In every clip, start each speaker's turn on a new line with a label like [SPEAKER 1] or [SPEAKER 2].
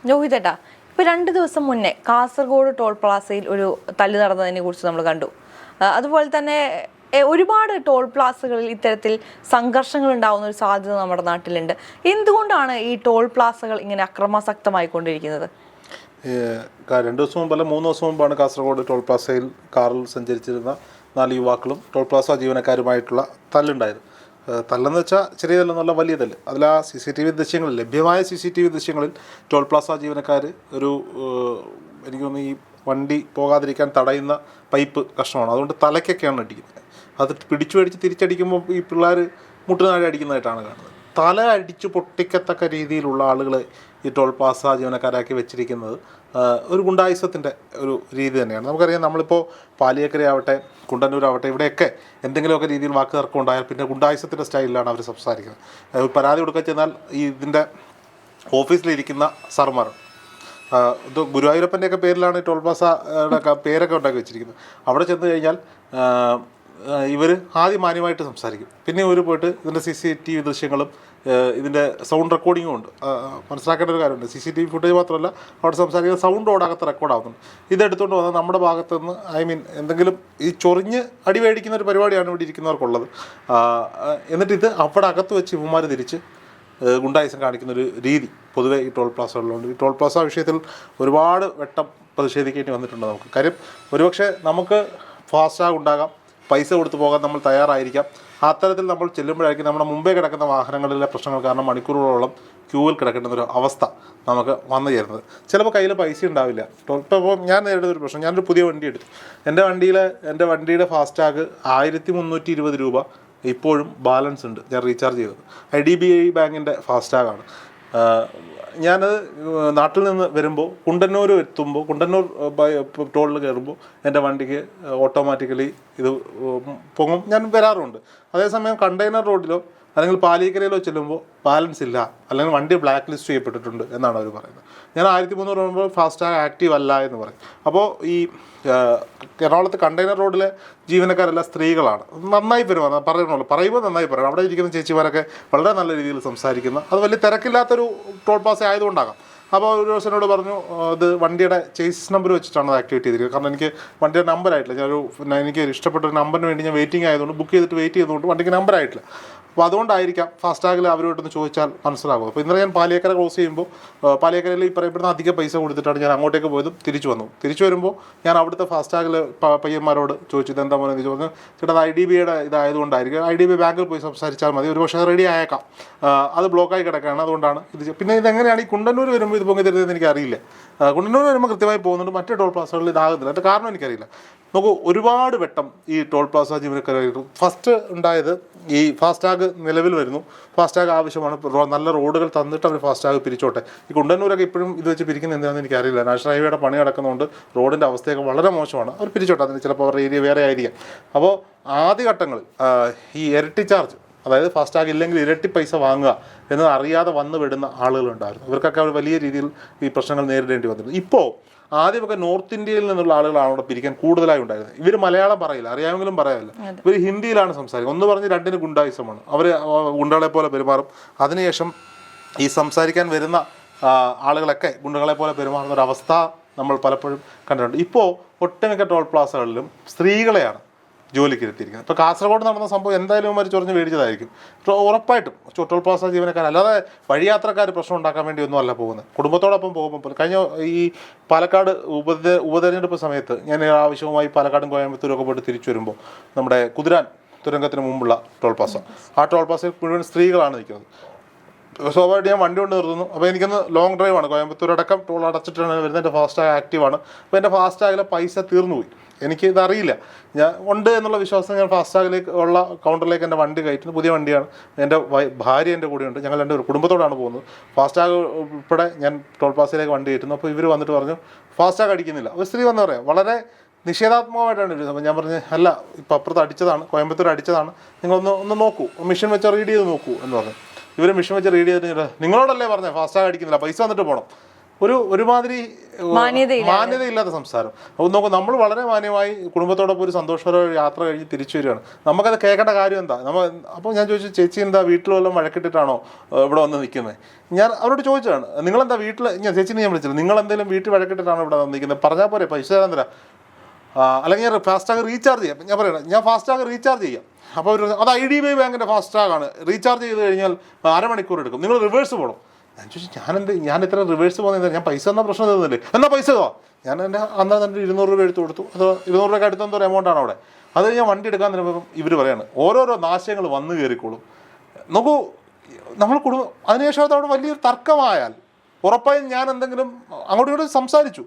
[SPEAKER 1] രോഹിതേട്ടാ, ഇപ്പോൾ 2 ദിവസം മുന്നേ കാസർഗോഡ് ടോൾ പ്ലാസയിൽ ഒരു തല്ല് നടന്നതിനെ കുറിച്ച് നമ്മൾ കണ്ടു. അതുപോലെ തന്നെ ഒരുപാട് ടോൾ പ്ലാസകളിൽ ഇത്തരത്തിൽ സംഘർഷങ്ങൾ ഉണ്ടാകുന്ന ഒരു സാധ്യത നമ്മുടെ നാട്ടിലുണ്ട്. എന്തുകൊണ്ടാണ് ഈ ടോൾ പ്ലാസകൾ ഇങ്ങനെ അക്രമാസക്തമായിക്കൊണ്ടിരിക്കുന്നത്?
[SPEAKER 2] 2 ദിവസം മുമ്പ് അല്ല 3 ദിവസം മുമ്പാണ് കാസർഗോഡ് ടോൾ പ്ലാസയിൽ കാറിൽ സഞ്ചരിച്ചിരുന്ന 4 യുവാക്കളും ടോൾ പ്ലാസ ജീവനക്കാരുമായിട്ടുള്ള തല്ലുണ്ടായത്. തല്ലെന്ന് വെച്ചാൽ ചെറിയ തല്ലെന്നുള്ള വലിയ തല്ല്. അതിൽ ആ CCTV ദൃശ്യങ്ങളിൽ, ലഭ്യമായ CCTV ദൃശ്യങ്ങളിൽ ടോൾ പ്ലാസ ജീവനക്കാർ ഒരു എനിക്ക് തോന്നുന്നു ഈ വണ്ടി പോകാതിരിക്കാൻ തടയുന്ന പൈപ്പ് കഷ്ണമാണ്, അതുകൊണ്ട് തലയ്ക്കൊക്കെയാണ് അടിക്കുന്നത്. അത് പിടിച്ചു മേടിച്ച് തിരിച്ചടിക്കുമ്പോൾ ഈ പിള്ളേർ മുട്ടുനാഴി അടിക്കുന്നതായിട്ടാണ് കാണുന്നത്. തല അടിച്ച് പൊട്ടിക്കത്തക്ക രീതിയിലുള്ള ആളുകൾ ഈ ടോൾ പ്ലാസ ജീവനക്കാരാക്കി വെച്ചിരിക്കുന്നത് ഒരു ഗുണ്ടായുസത്തിൻ്റെ ഒരു രീതി തന്നെയാണ്. നമുക്കറിയാം, നമ്മളിപ്പോൾ പാലിയേക്കരയാവട്ടെ കുണ്ടന്നൂരാവട്ടെ ഇവിടെയൊക്കെ എന്തെങ്കിലുമൊക്കെ രീതിയിൽ വാക്ക് തർക്കം ഉണ്ടായാൽ പിന്നെ ഗുണ്ടായുസത്തിൻ്റെ സ്റ്റൈലിലാണ് അവർ സംസാരിക്കുന്നത്. പരാതി കൊടുക്കാൻ ചെന്നാൽ ഈ ഇതിൻ്റെ ഓഫീസിലിരിക്കുന്ന സാർമാർ ഇത് ഗുരുവായൂരപ്പൻ്റെയൊക്കെ പേരിലാണ് ടോൾ പ്ലാസയുടെ പേരൊക്കെ ഉണ്ടാക്കി വെച്ചിരിക്കുന്നത്. അവിടെ ചെന്ന് കഴിഞ്ഞാൽ ഇവർ ആദ്യം മാന്യമായിട്ട് സംസാരിക്കും, പിന്നെ ഇവർ പോയിട്ട് ഇതിൻ്റെ CCTV ദൃശ്യങ്ങളും ഇതിൻ്റെ സൗണ്ട് റെക്കോർഡിങ്ങും ഉണ്ട്. മനസ്സിലാക്കേണ്ട ഒരു കാര്യമുണ്ട്, CCTV ഫുട്ടേജ് മാത്രമല്ല അവിടെ സംസാരിക്കുന്ന സൗണ്ട് ഓടാകത്ത് റെക്കോർഡാകുന്നുണ്ട്. ഇതെടുത്തുകൊണ്ട് വന്നാൽ നമ്മുടെ ഭാഗത്തു നിന്ന് എന്തെങ്കിലും ഈ ചൊറിഞ്ഞ് അടി മേടിക്കുന്ന ഒരു പരിപാടിയാണ് ഇവിടെ ഇരിക്കുന്നവർക്കുള്ളത്. എന്നിട്ട് ഇത് അവിടെ അകത്ത് വെച്ച് ഇവന്മാർ തിരിച്ച് ഗുണ്ടായുസം കാണിക്കുന്നൊരു രീതി പൊതുവെ ഈ ടോൾ പ്ലാസകളിലുണ്ട്. ഈ ടോൾ പ്ലാസ വിഷയത്തിൽ ഒരുപാട് വട്ടം പ്രതിഷേധിക്കേണ്ടി വന്നിട്ടുണ്ട് നമുക്ക്. കാര്യം ഒരുപക്ഷെ നമുക്ക് ഫാസ്റ്റാഗ് ഉണ്ടാകാം, പൈസ കൊടുത്തു പോകാൻ നമ്മൾ തയ്യാറായിരിക്കാം. അത്തരത്തിൽ നമ്മൾ ചെല്ലുമ്പോഴായിരിക്കും നമ്മുടെ മുമ്പേ കിടക്കുന്ന വാഹനങ്ങളിലെ പ്രശ്നങ്ങൾ കാരണം മണിക്കൂറുകളോളം ക്യൂവിൽ കിടക്കേണ്ട ഒരു അവസ്ഥ നമുക്ക് വന്നു ചേരുന്നത്. ചിലപ്പോൾ കയ്യിൽ പൈസ ഉണ്ടാവില്ല. ഇപ്പോൾ ഞാൻ നേരിടുന്ന ഒരു പ്രശ്നം, ഞാനൊരു പുതിയ വണ്ടി എടുത്തു. എൻ്റെ വണ്ടിയുടെ ഫാസ്റ്റാഗ് 1320 രൂപ ഇപ്പോഴും ബാലൻസ് ഉണ്ട്. ഞാൻ റീചാർജ് ചെയ്തത് IDBI ബാങ്കിൻ്റെ ഫാസ്റ്റാഗാണ്. ഞാനത് നാട്ടിൽ നിന്ന് വരുമ്പോൾ കുണ്ടന്നൂർ എത്തുമ്പോൾ, കുണ്ടന്നൂർ ടോളിൽ കയറുമ്പോൾ എൻ്റെ വണ്ടിക്ക് ഓട്ടോമാറ്റിക്കലി ഇത് പൊങ്ങും. ഞാൻ വരാറുണ്ട്. അതേസമയം കണ്ടെയ്നർ റോഡിലോ അല്ലെങ്കിൽ പാലിയേക്കരയിലോ ചെല്ലുമ്പോൾ ബാലൻസ് ഇല്ല, അല്ലെങ്കിൽ വണ്ടി ബ്ലാക്ക് ലിസ്റ്റ് ചെയ്യപ്പെട്ടിട്ടുണ്ട് എന്നാണ് അവർ പറയുന്നത്. ഞാൻ 1300 പറയുമ്പോൾ ഫാസ്റ്റാഗ് ആക്റ്റീവ് അല്ല എന്ന് പറയും. അപ്പോൾ ഈ എറണാകുളത്ത് കണ്ടെയ്നർ റോഡിലെ ജീവനക്കാരെല്ലാം സ്ത്രീകളാണ്. നന്നായി പറയുമ്പോൾ നന്നായി പറയണം. അവിടെ ഇരിക്കുന്ന ചേച്ചിമാരൊക്കെ വളരെ നല്ല രീതിയിൽ സംസാരിക്കുന്ന, അത് വലിയ തിരക്കില്ലാത്തൊരു ടോൾ പ്ലാസ ആയതുകൊണ്ടാകാം. അപ്പോൾ ഒരു ദിവസം എന്നോട് പറഞ്ഞു, ഇത് വണ്ടിയുടെ ചേസിസ് നമ്പർ വെച്ചിട്ടാണ് അത് ആക്ടിവേറ്റ് ചെയ്തിരിക്കുന്നത്. കാരണം എനിക്ക് വണ്ടിയുടെ നമ്പർ ആയിട്ടില്ല. എനിക്ക് ഇഷ്ടപ്പെട്ട ഒരു നമ്പറിന് വേണ്ടി ഞാൻ വെയിറ്റിംഗ് ആയതുകൊണ്ട്, ബുക്ക് ചെയ്തിട്ട് വെയിറ്റ് ചെയ്തുകൊണ്ട് വണ്ടിക്ക് നമ്പർ ആയിട്ടില്ല. അപ്പോൾ അതുകൊണ്ടായിരിക്കാം ഫാസ്റ്റാഗിൽ അവരോടൊന്ന് ചോദിച്ചാൽ മനസ്സിലാകും. അപ്പോൾ ഇന്നലെ ഞാൻ പാലിയേക്കര ക്രോസ് ചെയ്യുമ്പോൾ, പാലിയേക്കരയിൽ ഈ പറയപ്പെടുന്ന അധികം പൈസ കൊടുത്തിട്ടാണ് ഞാൻ അങ്ങോട്ടേക്ക് പോയതും തിരിച്ചു വന്നു. തിരിച്ചു വരുമ്പോൾ ഞാൻ അവിടുത്തെ ഫാസ്റ്റാഗിൽ പയ്യന്മാരോട് ചോദിച്ചു, ഇതെന്താ മോനെ എന്ന് ചോദിച്ചു. ചേട്ടാ അത് IDBIയുടെ ഇതായതുകൊണ്ടായിരിക്കും, IDBI ബാങ്കിൽ പോയി സംസാരിച്ചാൽ മതി, ഒരു പക്ഷേ റെഡി ആയേക്കാം, അത് ബ്ലോക്കായി കിടക്കുകയാണ്, അതുകൊണ്ടാണ് ഇത്. പിന്നെ ഇതെങ്ങനെയാണ് ഈ കുണ്ടന്നൂർ വരുമ്പോൾ ഇത് പൊങ്ങി തരുന്നതെന്ന് എനിക്കറിയില്ല. കുണ്ടന്നൂർ വരുമ്പോൾ കൃത്യമായി പോകുന്നുണ്ട്, മറ്റേ ടോൾ പ്ലാസകളിൽ ഇതാകുന്നില്ല. അതിൻ്റെ കാരണം എനിക്കറിയില്ല. നമുക്ക് ഒരുപാട് വട്ടം ഈ ടോൾ പ്ലാസ ജീവനക്കാരായിട്ടും ഫസ്റ്റ് ഉണ്ടായത് ഈ ഫാസ്റ്റാഗ് നിലവിൽ വരുന്നു, ഫാസ്റ്റാഗ് ആവശ്യമാണ്, നല്ല റോഡുകൾ തന്നിട്ട് അവർ ഫാസ്റ്റാഗ് പിരിച്ചോട്ടെ. ഈ കുണ്ടന്നൂരൊക്കെ ഇപ്പോഴും ഇത് വെച്ച് പിരിക്കുന്നത് എന്താണെന്ന് എനിക്കറിയില്ല. നാഷണൽ ഹൈവേയുടെ പണി നടക്കുന്നതുകൊണ്ട് റോഡിൻ്റെ അവസ്ഥയൊക്കെ വളരെ മോശമാണ്. അവർ പിരിച്ചോട്ടെ, അതിന് ചിലപ്പോൾ അവരുടെ ഏരിയ വേറെ ആയിരിക്കാം. അപ്പോൾ ആദ്യഘട്ടങ്ങളിൽ ഈ ഇരട്ടി ചാർജ്, അതായത് ഫാസ്റ്റാഗ് ഇല്ലെങ്കിൽ ഇരട്ടി പൈസ വാങ്ങുക എന്നത് അറിയാതെ വന്നു വിടുന്ന ആളുകളുണ്ടായിരുന്നു. ഇവർക്കൊക്കെ അവർ വലിയ രീതിയിൽ ഈ പ്രശ്നങ്ങൾ നേരിടേണ്ടി വന്നിരുന്നു. ഇപ്പോൾ ആദ്യമൊക്കെ നോർത്ത് ഇന്ത്യയിൽ നിന്നുള്ള ആളുകളാണ് അവിടെ പിരിക്കാൻ കൂടുതലായി ഉണ്ടായിരുന്നത്. ഇവർ മലയാളം പറയില്ല, അറിയാമെങ്കിലും പറയാമല്ല, ഇവർ ഹിന്ദിയിലാണ് സംസാരിക്കുക. ഒന്ന് പറഞ്ഞ് രണ്ടിന് ഗുണ്ടായുസമാണ്, അവർ ഗുണ്ടകളെ പോലെ പെരുമാറും. അതിനുശേഷം ഈ സംസാരിക്കാൻ വരുന്ന ആളുകളൊക്കെ ഗുണ്ടകളെ പോലെ പെരുമാറുന്ന ഒരു അവസ്ഥ നമ്മൾ പലപ്പോഴും കണ്ടിട്ടുണ്ട്. ഇപ്പോൾ ഒട്ടുമിക്ക ടോൾ പ്ലാസകളിലും സ്ത്രീകളെയാണ് ജോലിക്ക് ഇരുത്തിയിരിക്കുന്നത്. ഇപ്പോൾ കാസർഗോഡ് നടന്ന സംഭവം എന്തായാലും അവർ ചൊറിഞ്ഞ് മേടിച്ചതായിരിക്കും ഉറപ്പായിട്ടും. ടോൾ പ്ലാസ ജീവനക്കാർ അല്ലാതെ വഴിയാത്രക്കാർ പ്രശ്നം ഉണ്ടാക്കാൻ വേണ്ടി ഒന്നും അല്ല പോകുന്നത്. കുടുംബത്തോടൊപ്പം പോകുമ്പോൾ കഴിഞ്ഞ ഈ പാലക്കാട് ഉപതെരഞ്ഞെടുപ്പ് സമയത്ത് ഞാൻ ആവശ്യവുമായി പാലക്കാടും കോയമ്പത്തൂരും ഒക്കെ പോയിട്ട് തിരിച്ചു വരുമ്പോൾ നമ്മുടെ കുതിരാൻ തുരങ്കത്തിന് മുമ്പുള്ള ടോൾ പ്ലാസ, ആ ടോൾ പ്ലാസയിൽ മുഴുവൻ സ്ത്രീകളാണ് നിൽക്കുന്നത്. സ്വാഭാവികമായിട്ട് ഞാൻ വണ്ടി കൊണ്ട് നിർത്തുന്നു. അപ്പോൾ എനിക്കൊന്ന് ലോങ് ഡ്രൈവാണ്, കോയമ്പത്തൂർ അടക്കം ടോൾ അടച്ചിട്ടാണ് വരുന്നത്. എൻ്റെ ഫാസ്റ്റാഗ് ആക്റ്റീവാണ്. അപ്പോൾ എൻ്റെ ഫാസ്റ്റാഗിലെ പൈസ തീർന്നുപോയി. എനിക്കിതറിയില്ല, ഞാൻ ഉണ്ട് എന്നുള്ള വിശ്വാസം ഞാൻ ഫാസ്റ്റാഗിലേക്ക് ഉള്ള കൗണ്ടറിലേക്ക് എൻ്റെ വണ്ടി കയറ്റുന്നു. പുതിയ വണ്ടിയാണ്, എൻ്റെ ഭാര്യ എൻ്റെ കൂടെയുണ്ട്, ഞങ്ങൾ എൻ്റെ ഒരു കുടുംബത്തോടാണ് പോകുന്നത്. ഫാസ്റ്റാഗ് ഉൾപ്പെടെ ഞാൻ ടോൾ പ്ലാസയിലേക്ക് വണ്ടി കയറ്റുന്നു. അപ്പോൾ ഇവർ വന്നിട്ട് പറഞ്ഞു ഫാസ്റ്റാഗ് അടിക്കുന്നില്ല. ഒരു സ്ത്രീ വന്ന് പറയാം, വളരെ നിഷേധാത്മകമായിട്ടാണ് ഇരുന്നത്. അപ്പോൾ ഞാൻ പറഞ്ഞു, അല്ല ഇപ്പം അപ്പുറത്ത് അടിച്ചതാണ്, കോയമ്പത്തൂർ അടിച്ചതാണ്, നിങ്ങളൊന്ന് നോക്കൂ, മെഷീൻ വെച്ച് റീഡ് ചെയ്ത് നോക്കൂ എന്ന് പറഞ്ഞു. ഇവർ മെഷീൻ വെച്ച് റീഡ് ചെയ്തിട്ട് നിങ്ങളോടല്ലേ പറഞ്ഞത് ഫാസ്റ്റാഗ് അടിക്കുന്നില്ല, പൈസ വന്നിട്ട് പോകണം. ഒരുമാതിരി മാന്യതയില്ലാത്ത സംസാരം. അപ്പോൾ നോക്കും, നമ്മൾ വളരെ മാന്യമായി കുടുംബത്തോടൊപ്പം ഒരു സന്തോഷകരമായ യാത്ര കഴിഞ്ഞ് തിരിച്ചു വരികയാണ്. നമുക്കത് കേൾക്കേണ്ട കാര്യം എന്താ? അപ്പോൾ ഞാൻ ചോദിച്ചു, ചേച്ചി എന്താ വീട്ടിൽ വല്ലതും വഴക്കിട്ടിട്ടാണോ ഇവിടെ വന്ന് നിൽക്കുന്നത്? ഞാൻ അവരോട് ചോദിച്ചതാണ്, നിങ്ങളെന്താ വീട്ടിൽ, ഞാൻ ചേച്ചിനെ ഞാൻ വിളിച്ചത്, നിങ്ങൾ എന്തെങ്കിലും വീട്ടിൽ വഴക്കിട്ടിട്ടാണോ ഇവിടെ വന്ന് നിൽക്കുന്നത്? പറഞ്ഞാൽ പോരെ, പൈസ തരാൻ തരാം, അല്ലെങ്കിൽ ഞാൻ ഫാസ്റ്റാഗ് റീചാർജ് ചെയ്യാം. ഞാൻ പറയണം, ഞാൻ ഫാസ്റ്റാഗ് റീചാർജ് ചെയ്യാം. അപ്പോൾ അവർ, അത് IDBI ബാങ്കിൻ്റെ ഫാസ്റ്റാഗാണ്, റീചാർജ് ചെയ്ത് കഴിഞ്ഞാൽ അരമണിക്കൂർ എടുക്കും, നിങ്ങൾ റിവേഴ്സ് പോകണം. ഞാൻ ചോദിച്ചു, ഞാൻ ഇത്ര റിവേഴ്സ് പോകുന്നത്, ഞാൻ പൈസ എന്നാൽ പ്രശ്നം തരുന്നില്ലേ? എന്നാൽ പൈസ ഞാൻ എൻ്റെ അന്ന് തന്നെ 200 രൂപ എടുത്ത് കൊടുത്തു. അത് 200 രൂപയ്ക്ക് അടുത്ത എന്തോ എമൗണ്ടാണ് അവിടെ. അത് ഞാൻ വണ്ടി എടുക്കാൻ തരുമ്പോൾ ഇവർ പറയാണ് ഓരോരോ നാശങ്ങൾ വന്നു കയറിക്കോളും. നോക്കൂ, നമ്മൾ അതിനുശേഷം അത് അവിടെ വലിയൊരു തർക്കമായാൽ ഉറപ്പായും ഞാൻ എന്തെങ്കിലും അങ്ങോട്ടും ഇങ്ങോട്ടും സംസാരിച്ചു,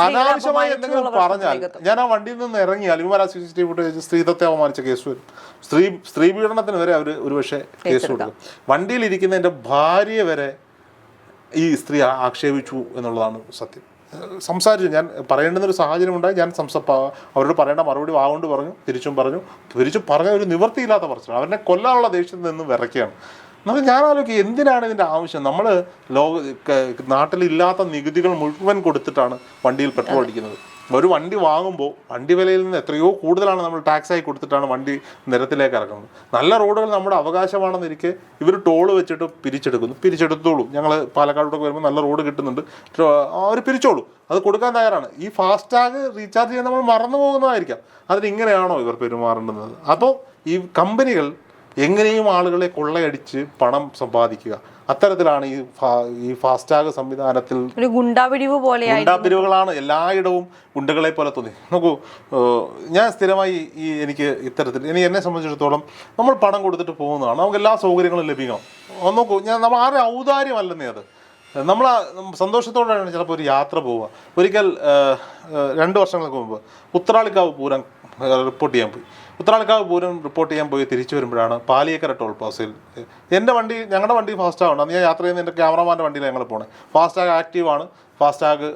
[SPEAKER 2] അനാവശ്യമായി എന്തെങ്കിലും പറഞ്ഞാൽ ഞാൻ ആ വണ്ടിയിൽ നിന്ന് ഇറങ്ങിയാൽ ഇവർ ആ CCTV ഫുട്ടേജ് സ്ത്രീത്വത്തെ അവമാനിച്ച കേസ് വരും. സ്ത്രീ പീഡനത്തിന് വരെ അവർ ഒരുപക്ഷെ കേസ് കൊടുക്കും. വണ്ടിയിലിരിക്കുന്ന എൻ്റെ ഭാര്യയെ വരെ ഈ സ്ത്രീ ആക്ഷേപിച്ചു എന്നുള്ളതാണ് സത്യം. സംസാരിച്ചു, ഞാൻ പറയേണ്ടുന്നൊരു സാഹചര്യം ഉണ്ടായി. ഞാൻ അവരോട് പറയേണ്ട മറുപടി വാഗോണ്ട് പറഞ്ഞു, തിരിച്ചു പറഞ്ഞ ഒരു നിവൃത്തിയില്ലാത്ത പറച്ചിൽ. അവരെ കൊല്ലാനുള്ള ദേഷ്യത്തിൽ നിന്ന് വിറയ്ക്കുകയാണ്. എന്നാൽ ഞാൻ ആലോചിക്കും, എന്തിനാണ് ഇതിൻ്റെ ആവശ്യം? നമ്മൾ നാട്ടിലില്ലാത്ത നികുതികൾ മുഴുവൻ കൊടുത്തിട്ടാണ് വണ്ടിയിൽ പെട്രോൾ അടിക്കുന്നത്. ഒരു വണ്ടി വാങ്ങുമ്പോൾ വണ്ടി വിലയിൽ നിന്ന് എത്രയോ കൂടുതലാണ് നമ്മൾ ടാക്സായി കൊടുത്തിട്ടാണ് വണ്ടി നിരത്തിലേക്ക് ഇറക്കുന്നത്. നല്ല റോഡുകൾ നമ്മുടെ അവകാശമാണെന്നിരിക്കെ ഇവർ ടോള് വെച്ചിട്ട് പിരിച്ചെടുത്തോളൂ. ഞങ്ങൾ പാലക്കാടോട്ടൊക്കെ വരുമ്പോൾ നല്ല റോഡ് കിട്ടുന്നുണ്ട്, അവർ പിരിച്ചോളൂ, അത് കൊടുക്കാൻ തയ്യാറാണ്. ഈ ഫാസ്റ്റാഗ് റീചാർജ് ചെയ്യാൻ നമ്മൾ മറന്നു പോകുന്നതായിരിക്കാം. അതിനിങ്ങനെയാണോ ഇവർ പെരുമാറേണ്ടത്? അപ്പോൾ ഈ കമ്പനികൾ എങ്ങനെയും ആളുകളെ കൊള്ളയടിച്ച് പണം സമ്പാദിക്കുക, അത്തരത്തിലാണ് ഈ ഫാസ്റ്റാഗ് സംവിധാനത്തിൽ ഗുണ്ടാപിരിവുകളാണ് എല്ലായിടവും. ഗുണ്ടകളെ പോലെ തോന്നി. നോക്കൂ, ഞാൻ സ്ഥിരമായി എനിക്ക് ഇത്തരത്തിൽ എന്നെ സംബന്ധിച്ചിടത്തോളം നമ്മൾ പണം കൊടുത്തിട്ട് പോകുന്നതാണ്, നമുക്ക് എല്ലാ സൗകര്യങ്ങളും ലഭിക്കണം. നോക്കൂ, നമ്മൾ ആരുടെ ഔദാര്യമല്ലെന്നേ അത്. നമ്മൾ സന്തോഷത്തോടെയാണ് ചിലപ്പോൾ ഒരു യാത്ര പോവുക. ഒരിക്കൽ 2 വർഷങ്ങൾക്ക് മുമ്പ് ഉത്രാളിക്കാവ് പൂരം റിപ്പോർട്ട് ചെയ്യാൻ പോയി. ഉത്രാളിക്കാവ് പൂരം റിപ്പോർട്ട് ചെയ്യാൻ പോയി തിരിച്ചു വരുമ്പോഴാണ് പാലിയേക്കര ടോൾ പ്ലാസയിൽ ഞങ്ങളുടെ വണ്ടി ഫാസ്റ്റാഗാണ്. അന്ന് ഞാൻ യാത്ര ചെയ്യുന്ന എൻ്റെ ക്യാമറമാൻ്റെ വണ്ടിയിലാണ് ഞങ്ങൾ പോണേ. ഫാസ്റ്റാഗ് ആക്റ്റീവാണ്, ഫാസ്റ്റാഗ്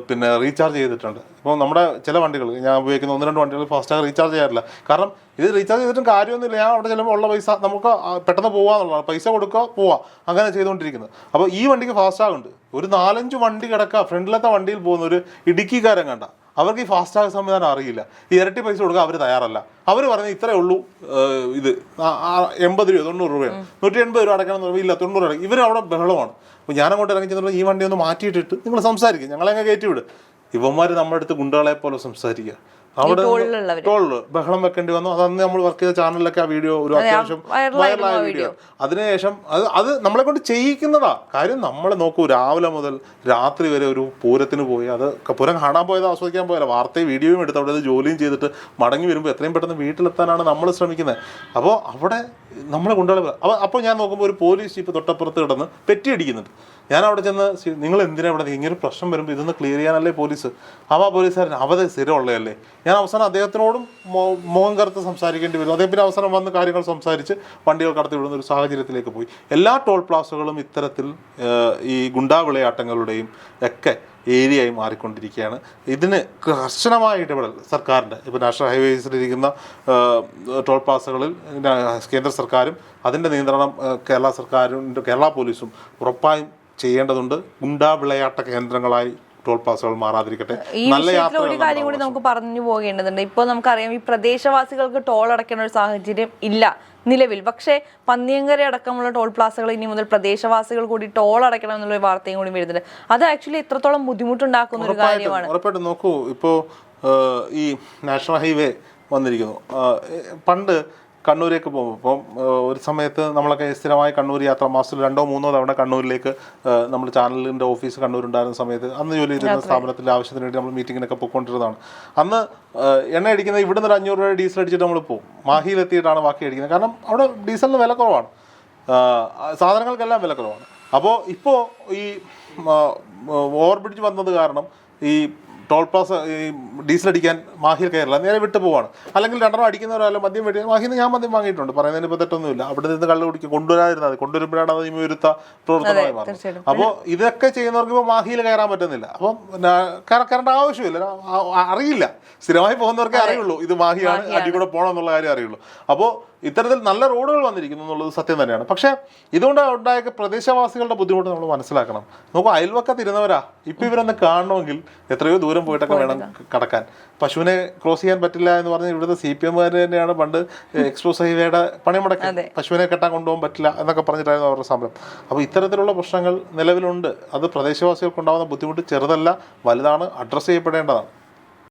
[SPEAKER 2] പിന്നെ റീചാർജ് ചെയ്തിട്ടുണ്ട്. ഇപ്പോൾ നമ്മുടെ ചില വണ്ടികൾ, ഞാൻ ഉപയോഗിക്കുന്ന 1-2 വണ്ടികൾ ഫാസ്റ്റാഗ് റീചാർജ് ചെയ്യാറില്ല. കാരണം ഇത് റീചാർജ് ചെയ്തിട്ടും കാര്യമൊന്നുമില്ല. ഞാൻ അവിടെ ചെല്ലുമ്പോൾ ഉള്ള പൈസ നമുക്ക് പെട്ടെന്ന് പോകാമെന്നുള്ളതാണ്, പൈസ കൊടുക്കുക പോവാം, അങ്ങനെ ചെയ്തുകൊണ്ടിരിക്കുന്നത്. അപ്പോൾ ഈ വണ്ടിക്ക് ഫാസ്റ്റാഗ് ഉണ്ട്. ഒരു 4-5 വണ്ടി കിടക്കുക, ഫ്രണ്ടിലത്തെ വണ്ടിയിൽ പോകുന്ന ഒരു ഇടുക്കിക്കാരൻ കണ്ട, അവർക്ക് ഈ ഫാസ്റ്റാഗ് സംവിധാനം അറിയില്ല. ഈ ഇരട്ടി പൈസ കൊടുക്കാൻ അവർ തയ്യാറല്ല. അവർ പറയുന്നത് ഇത്രയേ ഉള്ളൂ, ഇത് 80 രൂപ 90 രൂപയാണ്, 180 രൂപ അടയ്ക്കണം എന്ന് പറയുമ്പോൾ ഇല്ല 90 രൂപ. ഇവർ അവിടെ ബഹളമാണ്. അപ്പോൾ ഞാനങ്ങോട്ട് ഇറങ്ങി ചെന്നിട്ട് ഈ വണ്ടി ഒന്ന് മാറ്റിയിട്ടിട്ട് നിങ്ങൾ സംസാരിക്കും, ഞങ്ങളെങ്ങനെ കയറ്റി വിട്. ഇവന്മാർ നമ്മുടെ അടുത്ത് ഗുണ്ടകളെ പോലെ സംസാരിക്കുക. അവിടെ ടോളില് ബഹളം വെക്കേണ്ടി വന്നു. അതന്ന് നമ്മൾ വർക്ക് ചെയ്ത ചാനലിലൊക്കെ ആ വീഡിയോ ഒരു അത്യാവശ്യം വൈറലായ വീഡിയോ. അതിനുശേഷം അത് നമ്മളെ കൊണ്ട് ചെയ്യിക്കുന്നതാ കാര്യം. നമ്മളെ നോക്കൂ, രാവിലെ മുതൽ രാത്രി വരെ ഒരു പൂരത്തിന് പോയി, അത് പൂരം കാണാൻ പോയത് ആസ്വദിക്കാൻ പോയല്ല, വാർത്തയും വീഡിയോയും എടുത്ത് അവിടെ ജോലിയും ചെയ്തിട്ട് മടങ്ങി വരുമ്പോൾ എത്രയും പെട്ടെന്ന് വീട്ടിലെത്താനാണ് നമ്മൾ ശ്രമിക്കുന്നത്. അപ്പോൾ അവിടെ നമ്മളെ കൊണ്ടുപോയി അപ്പോൾ ഞാൻ നോക്കുമ്പോൾ ഒരു പോലീസ് ജീപ്പ് തൊട്ടപ്പുറത്ത് കിടന്ന് പെറ്റി അടിക്കുന്നുണ്ട്. ഞാൻ അവിടെ ചെന്ന്, നിങ്ങൾ എന്തിനാ ഇവിടെ, ഇങ്ങനെ പ്രശ്നം വരുമ്പോൾ ഇതൊന്ന് ക്ലിയർ ചെയ്യാനല്ലേ പോലീസ്? ആ പോലീസുകാരൻ അവധി സ്ഥിരമുള്ളതല്ലേ. ഞാൻ അവസാനം അദ്ദേഹത്തിനോടും മുഖം കറുത്ത് സംസാരിക്കേണ്ടി വരും. അദ്ദേഹം പിന്നെ അവസാനം വന്ന് കാര്യങ്ങൾ സംസാരിച്ച് വണ്ടികൾ കടത്തി വിടുന്ന ഒരു സാഹചര്യത്തിലേക്ക് പോയി. എല്ലാ ടോൾ പ്ലാസകളും ഇത്തരത്തിൽ ഈ ഗുണ്ടാ വിളയാട്ടങ്ങളുടെയും ഒക്കെ ഏരിയയായി മാറിക്കൊണ്ടിരിക്കുകയാണ്. ഇതിന് കർശനമായ ഇടപെടൽ സർക്കാരിൻ്റെ, ഇപ്പോൾ നാഷണൽ ഹൈവേസിലിരിക്കുന്ന ടോൾ പ്ലാസകളിൽ കേന്ദ്ര സർക്കാരും അതിൻ്റെ നിയന്ത്രണം കേരള പോലീസും ഉറപ്പായും ചെയ്യേണ്ടതുണ്ട്. ഗുണ്ടാ വിളയാട്ട കേന്ദ്രങ്ങളായി ടോൾ പ്ലാസകൾ മാറാതിരിക്കട്ടെ.
[SPEAKER 1] ഒരു കാര്യം കൂടി നമുക്ക് പറഞ്ഞു പോകേണ്ടതുണ്ട്. ഇപ്പോൾ നമുക്കറിയാം, ഈ പ്രദേശവാസികൾക്ക് ടോൾ അടയ്ക്കുന്ന ഒരു സാഹചര്യം ഇല്ല നിലവിൽ. പക്ഷേ പന്നിയങ്കര അടക്കമുള്ള ടോൾ പ്ലാസകൾ ഇനി മുതൽ പ്രദേശവാസികൾ കൂടി ടോൾ അടയ്ക്കണം എന്നുള്ള വാർത്തയും കൂടി വരുന്നുണ്ട്. അത് ആക്ച്വലി എത്രത്തോളം ബുദ്ധിമുട്ടുണ്ടാക്കുന്ന ഒരു കാര്യമാണ്.
[SPEAKER 2] ഉറപ്പായിട്ടും നോക്കൂ, ഇപ്പോൾ ഈ നാഷണൽ ഹൈവേ വന്നിരിക്കുന്നു. പണ്ട് കണ്ണൂരേക്ക് പോകും. ഇപ്പം ഒരു സമയത്ത് നമ്മളൊക്കെ സ്ഥിരമായി കണ്ണൂർ യാത്ര, മാസത്തിൽ 2-3 തവണ കണ്ണൂരിലേക്ക് നമ്മൾ ചാനലിൻ്റെ ഓഫീസ് കണ്ണൂരുണ്ടായിരുന്ന സമയത്ത് അന്ന് ജോലി ചെയ്തിരുന്ന സ്ഥാപനത്തിൻ്റെ ആവശ്യത്തിന് വേണ്ടി നമ്മൾ മീറ്റിങ്ങിനൊക്കെ പോയിക്കൊണ്ടിരുന്നതാണ്. അന്ന് എണ്ണ അടിക്കുന്നത് ഇവിടുന്ന് ഒരു 500 രൂപ ഡീസൽ അടിച്ചിട്ട് നമ്മൾ പോകും. മാഹിയിലെത്തിയിട്ടാണ് ബാക്കി അടിക്കുന്നത്. കാരണം അവിടെ ഡീസലിന് വില കുറവാണ്, സാധനങ്ങൾക്കെല്ലാം വില കുറവാണ്. അപ്പോൾ ഇപ്പോൾ ഈ ഓവർ ബ്രിഡ്ജ് വന്നത് കാരണം ഈ ടോൾ പ്ലാസ ഈ ഡീസൽ അടിക്കാൻ മാഹിയിൽ കയറില്ല, നേരെ വിട്ടു പോവാണ്. അല്ലെങ്കിൽ 2 അടിക്കുന്നവരല്ല മദ്യം മേടിക്കാൻ മാഹിയിൽ നിന്ന് ഞാൻ മദ്യം വാങ്ങിയിട്ടുണ്ട്, പറയുന്നതിന് ഇപ്പോൾ തെറ്റൊന്നുമില്ല. അവിടെ നിന്ന് കള്ള് കുടിക്കും, കൊണ്ടുവരാതിരുന്നത് കൊണ്ടുവരുമ്പോഴാണ് അത് നിയമവിരുദ്ധ പ്രവർത്തനമായി മാറുന്നത്. അപ്പോൾ ഇതൊക്കെ ചെയ്യുന്നവർക്ക് ഇപ്പോൾ മാഹിയിൽ കയറാൻ പറ്റുന്നില്ല. അപ്പം കയറേണ്ട ആവശ്യമില്ല, അറിയില്ല. സ്ഥിരമായി പോകുന്നവർക്കേ അറിയുള്ളൂ ഇത് മാഹിയാണ്, അടി കൂടെ പോകണം എന്നുള്ള കാര്യം അറിയുള്ളൂ. അപ്പോൾ ഇത്തരത്തിൽ നല്ല റോഡുകൾ വന്നിരിക്കുന്നു എന്നുള്ളത് സത്യം തന്നെയാണ്. പക്ഷേ ഇതുകൊണ്ട് ഉണ്ടായ പ്രദേശവാസികളുടെ ബുദ്ധിമുട്ട് നമ്മൾ മനസ്സിലാക്കണം. നോക്കൂ, അയൽവക്കത്തിരുന്നവരാ ഇപ്പം ഇവരൊന്ന് കാണണമെങ്കിൽ എത്രയോ ദൂരം പോയിട്ടൊക്കെ വേണം കടക്കാൻ. പശുവിനെ ക്രോസ് ചെയ്യാൻ പറ്റില്ല എന്ന് പറഞ്ഞ് ഇവിടുത്തെ CPM തന്നെയാണ് പണ്ട് എക്സ്പ്രസ് ഹൈവേയുടെ പണിമുടക്കി, പശുവിനെ കെട്ടാൻ കൊണ്ടുപോകാൻ പറ്റില്ല എന്നൊക്കെ പറഞ്ഞിട്ടായിരുന്നു അവരുടെ സമരം. അപ്പോൾ ഇത്തരത്തിലുള്ള പ്രശ്നങ്ങൾ നിലവിലുണ്ട്. അത് പ്രദേശവാസികൾക്കുണ്ടാകുന്ന ബുദ്ധിമുട്ട് ചെറുതല്ല, വലുതാണ്, അഡ്രസ്സ് ചെയ്യപ്പെടേണ്ടതാണ്.